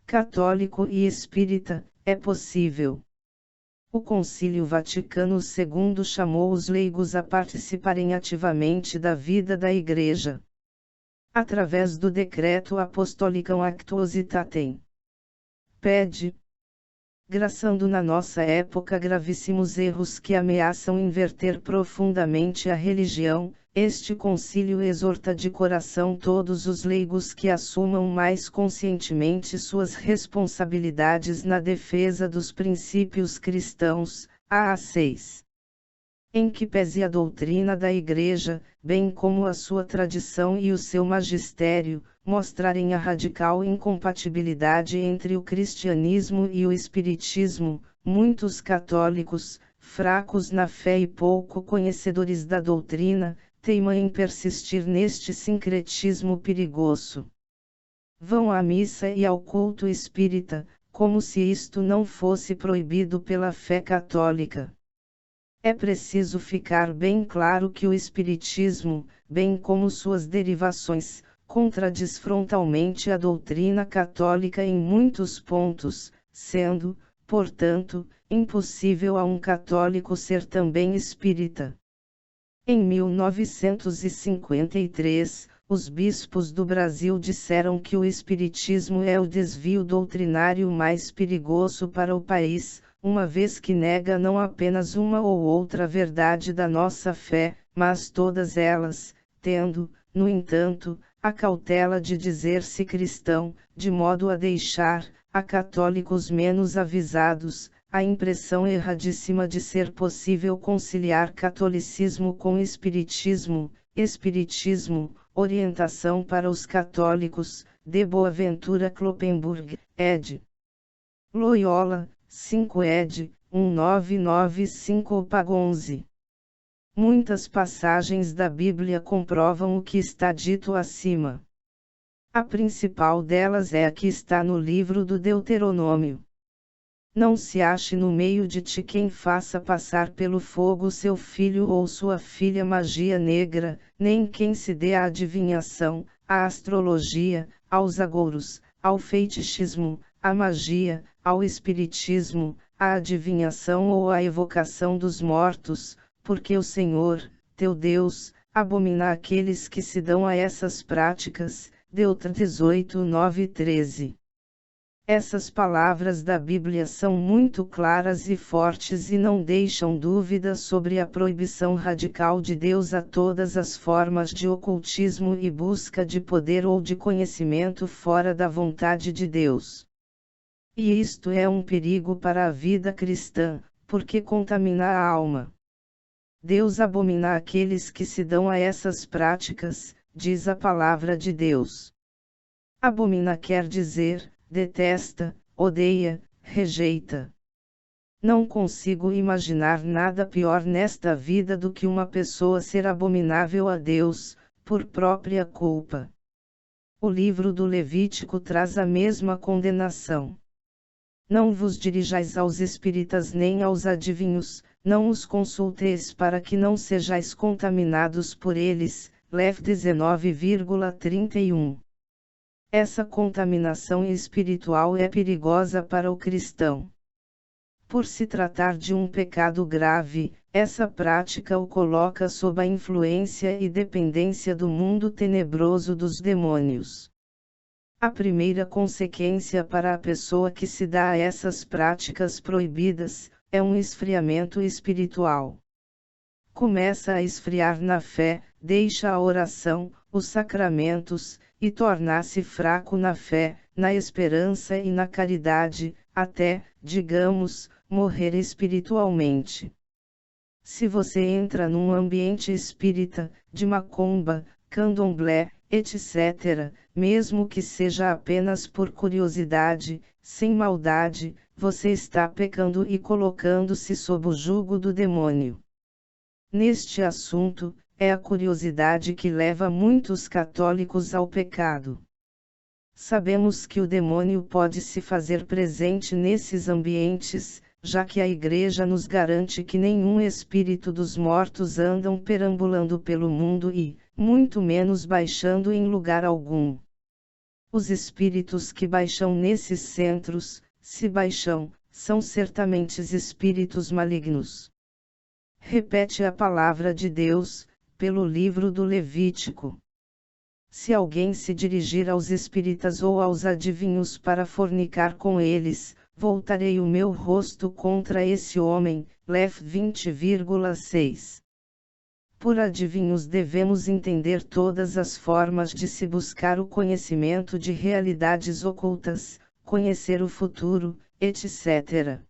católico e espírita, é possível. O Concílio Vaticano II chamou os leigos a participarem ativamente da vida da Igreja, através do Decreto Apostolicam Actuositatem. Pede, graçando na nossa época gravíssimos erros que ameaçam inverter profundamente a religião, este concílio exorta de coração todos os leigos que assumam mais conscientemente suas responsabilidades na defesa dos princípios cristãos, a 6. Em que pese a doutrina da Igreja, bem como a sua tradição e o seu magistério, mostrarem a radical incompatibilidade entre o cristianismo e o espiritismo, muitos católicos, fracos na fé e pouco conhecedores da doutrina, teimam em persistir neste sincretismo perigoso. Vão à missa e ao culto espírita, como se isto não fosse proibido pela fé católica. É preciso ficar bem claro que o espiritismo, bem como suas derivações, contradiz frontalmente a doutrina católica em muitos pontos, sendo, portanto, impossível a um católico ser também espírita. Em 1953, os bispos do Brasil disseram que o espiritismo é o desvio doutrinário mais perigoso para o país, uma vez que nega não apenas uma ou outra verdade da nossa fé, mas todas elas, tendo, no entanto, a cautela de dizer-se cristão, de modo a deixar, a católicos menos avisados, a impressão erradíssima de ser possível conciliar catolicismo com espiritismo, orientação para os católicos, de Boaventura Kloppenburg, ed. Loyola, 5 ed. 1995 Pago 11. Muitas passagens da Bíblia comprovam o que está dito acima. A principal delas é a que está no livro do Deuteronômio. Não se ache no meio de ti quem faça passar pelo fogo seu filho ou sua filha magia negra, nem quem se dê à adivinhação, à astrologia, aos agouros, ao fetichismo, à magia, ao espiritismo, à adivinhação ou à evocação dos mortos, porque o Senhor, teu Deus, abomina aqueles que se dão a essas práticas. Deuteronômio 18, 9 e 13. Essas palavras da Bíblia são muito claras e fortes e não deixam dúvida sobre a proibição radical de Deus a todas as formas de ocultismo e busca de poder ou de conhecimento fora da vontade de Deus. E isto é um perigo para a vida cristã, porque contamina a alma. Deus abomina aqueles que se dão a essas práticas, diz a palavra de Deus. Abomina quer dizer, detesta, odeia, rejeita. Não consigo imaginar nada pior nesta vida do que uma pessoa ser abominável a Deus, por própria culpa. O livro do Levítico traz a mesma condenação. Não vos dirijais aos espíritas nem aos adivinhos, não os consulteis para que não sejais contaminados por eles. Lev 19,31. Essa contaminação espiritual é perigosa para o cristão. Por se tratar de um pecado grave, essa prática o coloca sob a influência e dependência do mundo tenebroso dos demônios. A primeira consequência para a pessoa que se dá a essas práticas proibidas, é um esfriamento espiritual. Começa a esfriar na fé, deixa a oração, os sacramentos, e torna-se fraco na fé, na esperança e na caridade, até, digamos, morrer espiritualmente. Se você entra num ambiente espírita, de macumba, candomblé, etc., mesmo que seja apenas por curiosidade, sem maldade, você está pecando e colocando-se sob o jugo do demônio. Neste assunto, é a curiosidade que leva muitos católicos ao pecado. Sabemos que o demônio pode se fazer presente nesses ambientes, já que a Igreja nos garante que nenhum espírito dos mortos andam perambulando pelo mundo e, muito menos baixando em lugar algum. os espíritos que baixam nesses centros, se baixam, são certamente espíritos malignos. Repete a palavra de Deus, pelo livro do Levítico. Se alguém se dirigir aos espíritas ou aos adivinhos para fornicar com eles, voltarei o meu rosto contra esse homem. Lef 20,6. Por adivinhos devemos entender todas as formas de se buscar o conhecimento de realidades ocultas, conhecer o futuro, etc.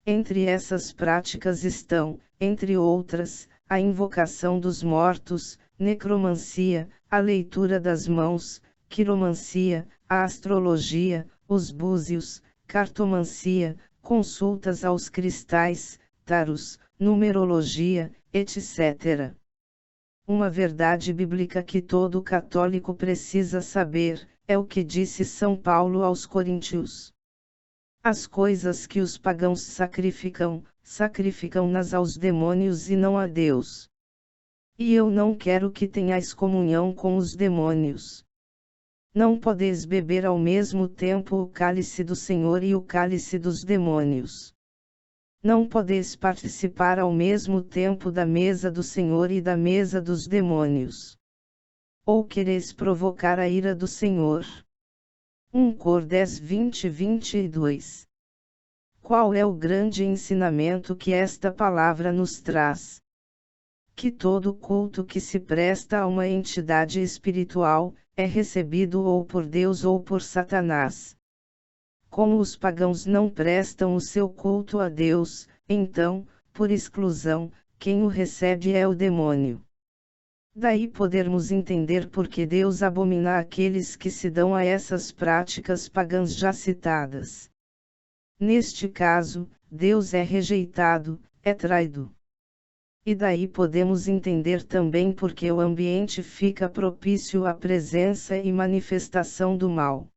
Entre essas práticas estão, entre outras, a invocação dos mortos, necromancia, a leitura das mãos, quiromancia, a astrologia, os búzios, cartomancia, consultas aos cristais, taros, numerologia, etc. Uma verdade bíblica que todo católico precisa saber, é o que disse São Paulo aos Coríntios. As coisas que os pagãos sacrificam-nas aos demônios e não a Deus. E eu não quero que tenhais comunhão com os demônios. Não podeis beber ao mesmo tempo o cálice do Senhor e o cálice dos demônios. Não podeis participar ao mesmo tempo da mesa do Senhor e da mesa dos demônios. Ou quereis provocar a ira do Senhor? 1 Cor 10, 20 e 22. Qual é o grande ensinamento que esta palavra nos traz? Que todo culto que se presta a uma entidade espiritual, é recebido ou por Deus ou por Satanás. Como os pagãos não prestam o seu culto a Deus, então, por exclusão, quem o recebe é o demônio. Daí podermos entender por que Deus abomina aqueles que se dão a essas práticas pagãs já citadas. Neste caso, Deus é rejeitado, é traído. E daí podemos entender também por que o ambiente fica propício à presença e manifestação do mal.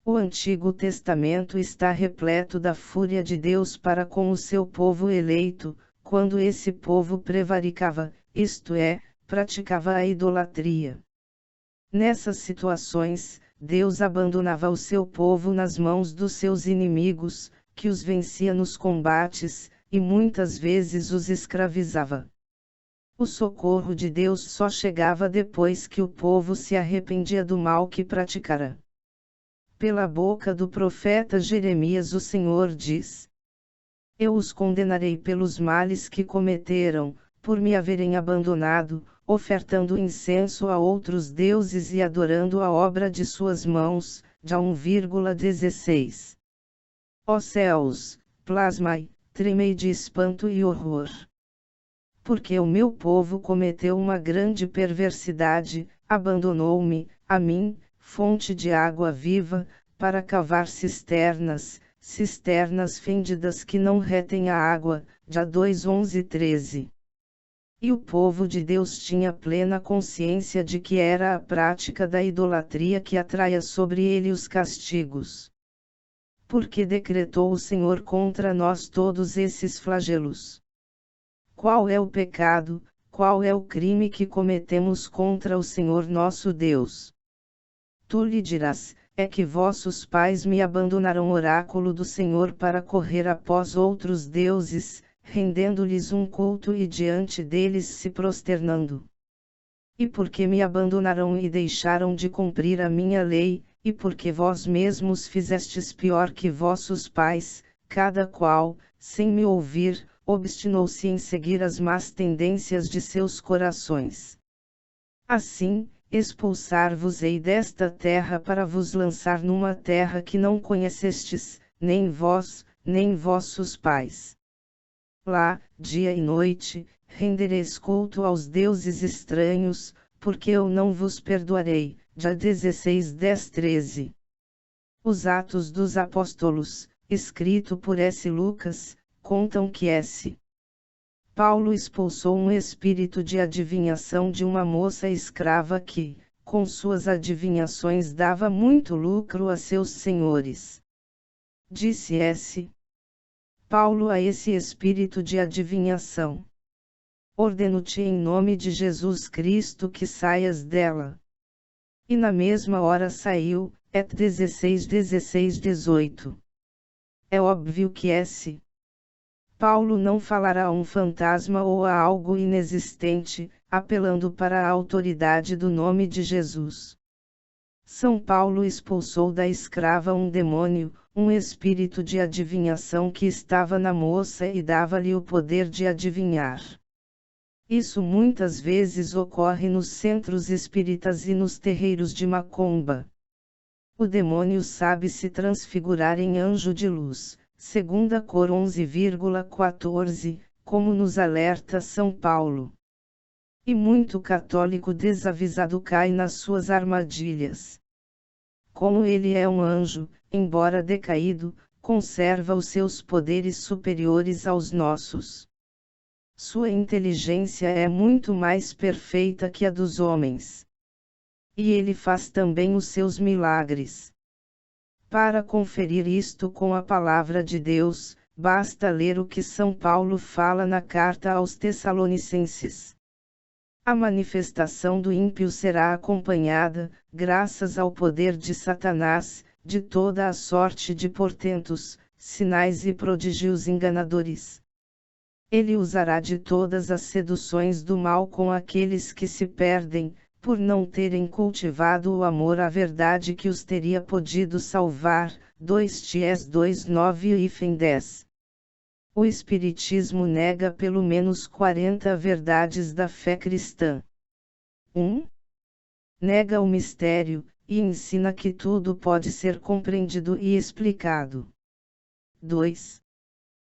O Antigo Testamento está repleto da fúria de Deus para com o seu povo eleito, quando esse povo prevaricava, isto é, praticava a idolatria. Nessas situações, Deus abandonava o seu povo nas mãos dos seus inimigos, que os vencia nos combates, e muitas vezes os escravizava. O socorro de Deus só chegava depois que o povo se arrependia do mal que praticara. Pela boca do profeta Jeremias o Senhor diz: Eu os condenarei pelos males que cometeram, por me haverem abandonado, ofertando incenso a outros deuses e adorando a obra de suas mãos. Já 1,16. Ó céus, plasmai, tremei de espanto e horror. Porque o meu povo cometeu uma grande perversidade, abandonou-me, a mim, fonte de água viva, para cavar cisternas fendidas que não retem a água. Já 2:11-13. E o povo de Deus tinha plena consciência de que era a prática da idolatria que atraía sobre ele os castigos. Porque decretou o Senhor contra nós todos esses flagelos. Qual é o pecado, qual é o crime que cometemos contra o Senhor nosso Deus? Tu lhe dirás, é que vossos pais me abandonaram oráculo do Senhor para correr após outros deuses, rendendo-lhes um culto e diante deles se prosternando. E porque me abandonaram e deixaram de cumprir a minha lei, e porque vós mesmos fizestes pior que vossos pais, cada qual, sem me ouvir, obstinou-se em seguir as más tendências de seus corações. Assim, expulsar-vos-ei desta terra para vos lançar numa terra que não conhecestes, nem vós, nem vossos pais. Lá, dia e noite, rendereis culto aos deuses estranhos, porque eu não vos perdoarei. Já 16:10-13. Os Atos dos Apóstolos, escrito por S. Lucas, contam que S. Paulo expulsou um espírito de adivinhação de uma moça escrava que, com suas adivinhações, dava muito lucro a seus senhores. Disse S. Paulo a esse espírito de adivinhação: Ordeno-te em nome de Jesus Cristo que saias dela. E na mesma hora saiu, et 16, 16, 18. É óbvio que Paulo não falará a um fantasma ou a algo inexistente, apelando para a autoridade do nome de Jesus. São Paulo expulsou da escrava um demônio, um espírito de adivinhação que estava na moça e dava-lhe o poder de adivinhar. Isso muitas vezes ocorre nos centros espíritas e nos terreiros de macumba. O demônio sabe se transfigurar em anjo de luz, 2 Cor 11,14, como nos alerta São Paulo. E muito católico desavisado cai nas suas armadilhas. Como ele é um anjo, embora decaído, conserva os seus poderes superiores aos nossos. Sua inteligência é muito mais perfeita que a dos homens. E ele faz também os seus milagres. Para conferir isto com a palavra de Deus, basta ler o que São Paulo fala na carta aos Tessalonicenses. A manifestação do ímpio será acompanhada, graças ao poder de Satanás, de toda a sorte de portentos, sinais e prodígios enganadores. Ele usará de todas as seduções do mal com aqueles que se perdem, por não terem cultivado o amor à verdade que os teria podido salvar. 2 Ties 2:9 e 10. O Espiritismo nega pelo menos 40 verdades da fé cristã. 1. Nega o mistério, e ensina que tudo pode ser compreendido e explicado. 2.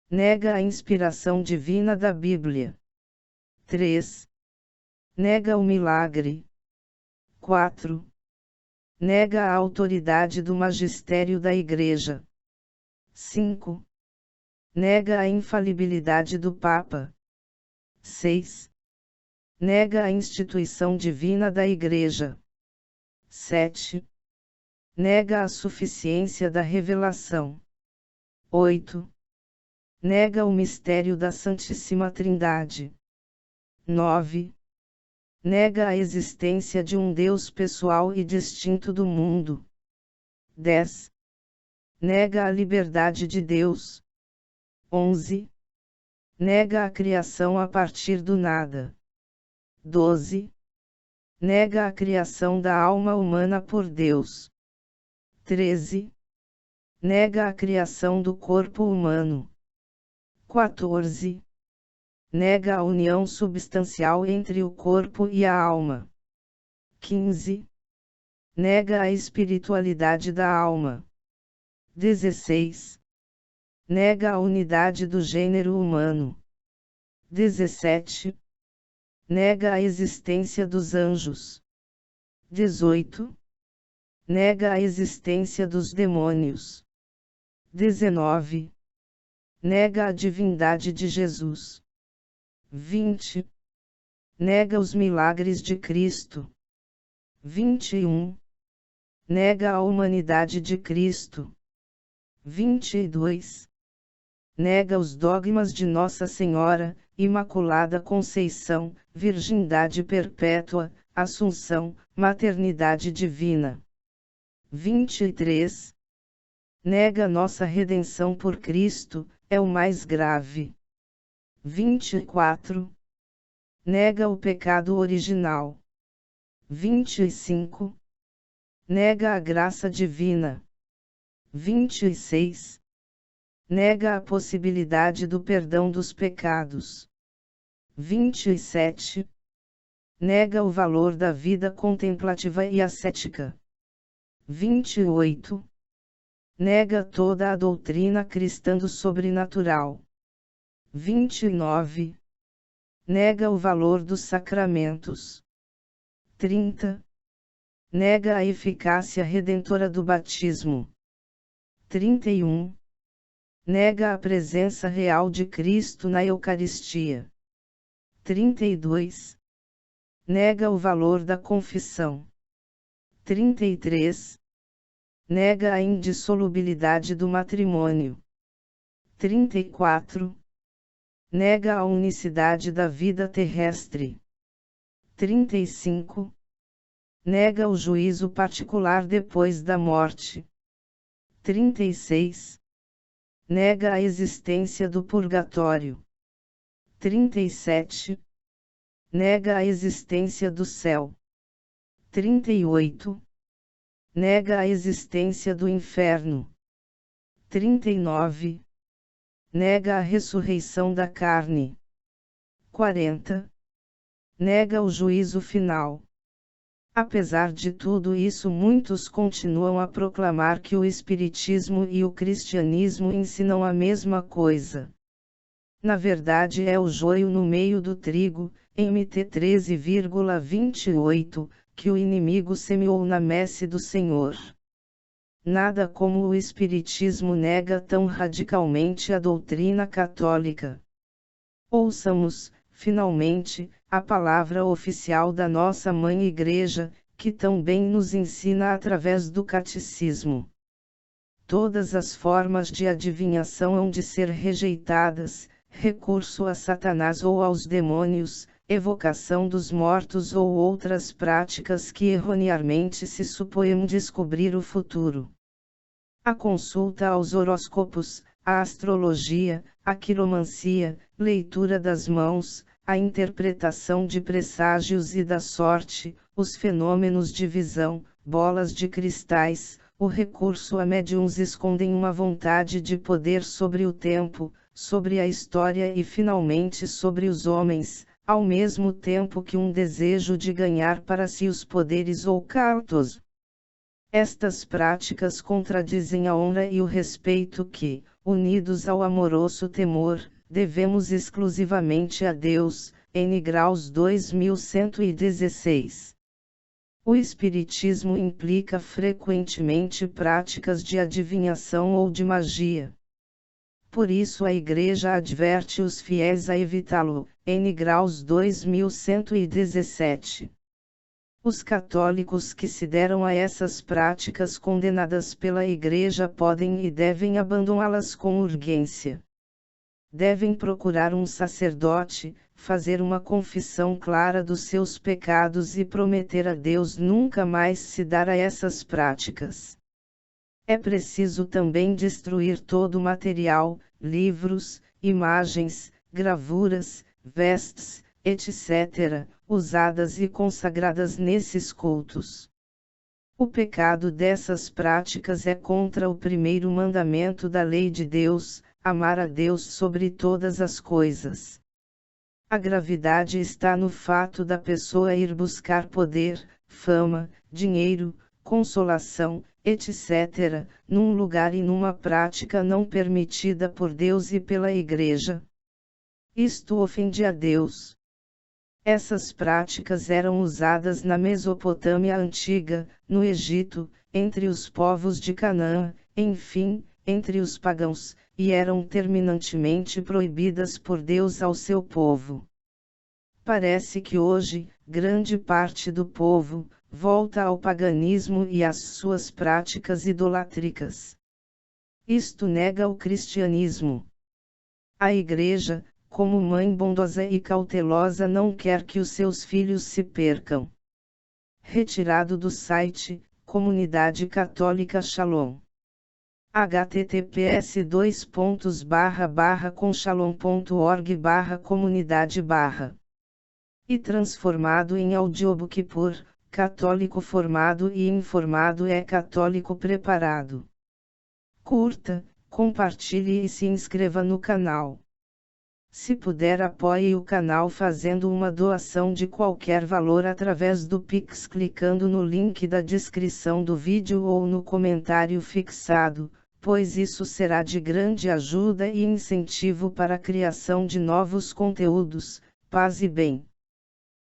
Nega a inspiração divina da Bíblia. 3. Nega o milagre. 4. Nega a autoridade do magistério da Igreja. 5. Nega a infalibilidade do Papa. 6. Nega a instituição divina da Igreja. 7. Nega a suficiência da revelação. 8. Nega o mistério da Santíssima Trindade. 9. Nega a existência de um Deus pessoal e distinto do mundo. 10. Nega a liberdade de Deus. 11. Nega a criação a partir do nada. 12. Nega a criação da alma humana por Deus. 13. Nega a criação do corpo humano. 14. Nega a união substancial entre o corpo e a alma. 15. Nega a espiritualidade da alma. 16. Nega a unidade do gênero humano. 17. Nega a existência dos anjos. 18. Nega a existência dos demônios. 19. Nega a divindade de Jesus. 20. Nega os milagres de Cristo. 21. Nega a humanidade de Cristo. 22. Nega os dogmas de Nossa Senhora, Imaculada Conceição, Virgindade Perpétua, Assunção, Maternidade Divina. 23. Nega nossa redenção por Cristo, é o mais grave. 24. Nega o pecado original. 25. Nega a graça divina. 26. Nega a possibilidade do perdão dos pecados. 27. Nega o valor da vida contemplativa e ascética. 28. Nega toda a doutrina cristã do sobrenatural. 29. Nega o valor dos sacramentos. 30. Nega a eficácia redentora do batismo. 31. Nega a presença real de Cristo na Eucaristia. 32. Nega o valor da confissão. 33. Nega a indissolubilidade do matrimônio. 34. Nega a unicidade da vida terrestre. 35. Nega o juízo particular depois da morte. 36. Nega a existência do purgatório. 37. Nega a existência do céu. 38. Nega a existência do inferno. 39. Nega a ressurreição da carne. 40. Nega o juízo final. Apesar de tudo isso, muitos continuam a proclamar que o Espiritismo e o Cristianismo ensinam a mesma coisa. Na verdade, é o joio no meio do trigo, em MT 13,28, que o inimigo semeou na messe do Senhor. Nada como o Espiritismo nega tão radicalmente a doutrina católica. Ouçamos, finalmente, a palavra oficial da nossa Mãe Igreja, que tão bem nos ensina através do Catecismo. Todas as formas de adivinhação hão de ser rejeitadas, recurso a Satanás ou aos demônios, evocação dos mortos ou outras práticas que erroneamente se supõem descobrir o futuro. A consulta aos horóscopos, a astrologia, a quiromancia, leitura das mãos, a interpretação de presságios e da sorte, os fenômenos de visão, bolas de cristais, o recurso a médiums escondem uma vontade de poder sobre o tempo, sobre a história e finalmente sobre os homens, ao mesmo tempo que um desejo de ganhar para si os poderes ocultos. Estas práticas contradizem a honra e o respeito que, unidos ao amoroso temor, devemos exclusivamente a Deus. N. Graus 2116. O Espiritismo implica frequentemente práticas de adivinhação ou de magia. Por isso a Igreja adverte os fiéis a evitá-lo. N. Graus 2117. Os católicos que se deram a essas práticas condenadas pela Igreja podem e devem abandoná-las com urgência. Devem procurar um sacerdote, fazer uma confissão clara dos seus pecados e prometer a Deus nunca mais se dar a essas práticas. É preciso também destruir todo o material, livros, imagens, gravuras, vestes, etc., usadas e consagradas nesses cultos. O pecado dessas práticas é contra o primeiro mandamento da lei de Deus, amar a Deus sobre todas as coisas. A gravidade está no fato da pessoa ir buscar poder, fama, dinheiro, consolação, etc., num lugar e numa prática não permitida por Deus e pela Igreja. Isto ofende a Deus. Essas práticas eram usadas na Mesopotâmia antiga, no Egito, entre os povos de Canaã, enfim, entre os pagãos, e eram terminantemente proibidas por Deus ao seu povo. Parece que hoje, grande parte do povo, volta ao paganismo e às suas práticas idolátricas. Isto nega o cristianismo. A Igreja, como mãe bondosa e cautelosa, não quer que os seus filhos se percam. Retirado do site, Comunidade Católica Shalom. https://conshalom.org/comunidade/ e transformado em audiobook por Católico Formado e Informado é Católico Preparado. Curta, compartilhe e se inscreva no canal. Se puder, apoie o canal fazendo uma doação de qualquer valor através do Pix clicando no link da descrição do vídeo ou no comentário fixado, pois isso será de grande ajuda e incentivo para a criação de novos conteúdos. Paz e bem.